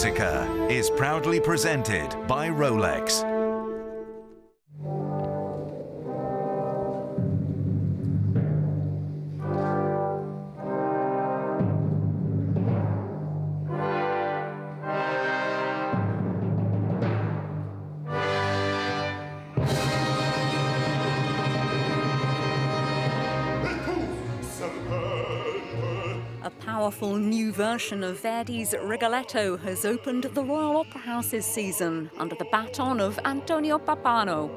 Musica is proudly presented by Rolex. A powerful new version of Verdi's Rigoletto has opened the Royal Opera House's season under the baton of Antonio Pappano.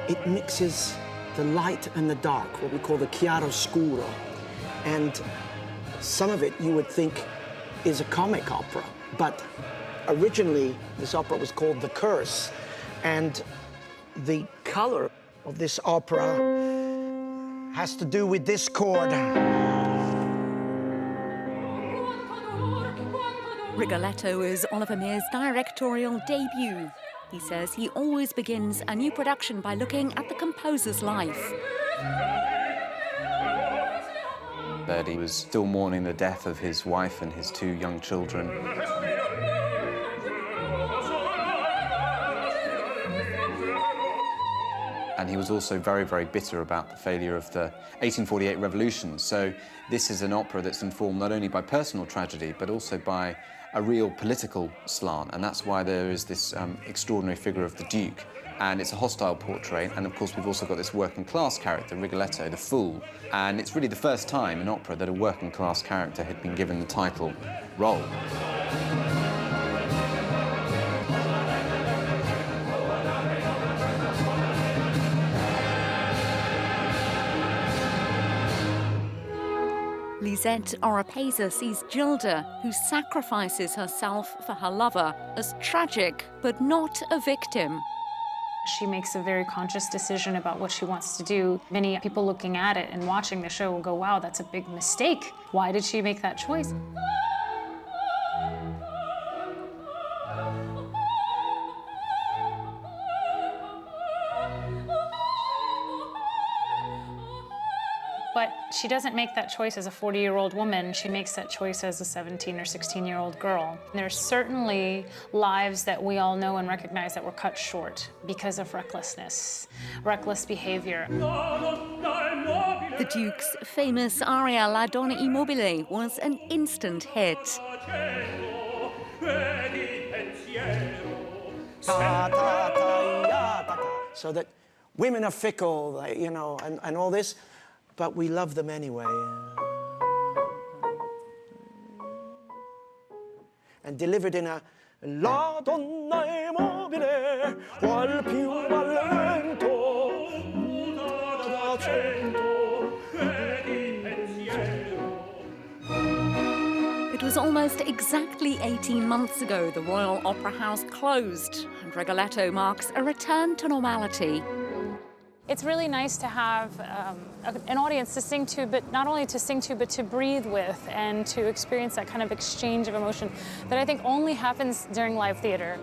It mixes the light and the dark, what we call the chiaroscuro. And some of it you would think is a comic opera, but originally this opera was called The Curse. And the color of this opera has to do with this chord. Rigoletto is Oliver Mears' directorial debut. He says he always begins a new production by looking at the composer's life. Verdi was still mourning the death of his wife and his two young children. And he was also very, very bitter about the failure of the 1848 revolution. So this is an opera that's informed not only by personal tragedy, but also by a real political slant. And that's why there is this extraordinary figure of the Duke. And it's a hostile portrait. And of course, we've also got this working class character, Rigoletto, the fool. And it's really the first time in opera that a working class character had been given the title role. Lisette Oropesa sees Gilda, who sacrifices herself for her lover, as tragic, but not a victim. She makes a very conscious decision about what she wants to do. Many people looking at it and watching the show will go, wow, that's a big mistake. Why did she make that choice? But she doesn't make that choice as a 40-year-old woman. She makes that choice as a 17 or 16-year-old girl. There's certainly lives that we all know and recognize that were cut short because of recklessness, reckless behavior. The Duke's famous aria La Donna Immobile was an instant hit. So that women are fickle, you know, and all this, but we love them anyway. And delivered in a La Donna Immobile, qual più valento, It was almost exactly 18 months ago the Royal Opera House closed, and Rigoletto marks a return to normality. It's really nice to have an audience to sing to, but not only to sing to, but to breathe with and to experience that kind of exchange of emotion that I think only happens during live theater.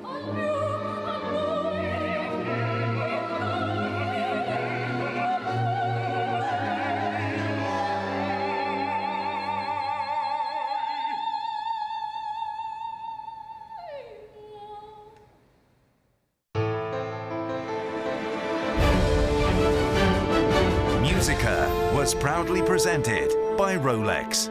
Musica was proudly presented by Rolex.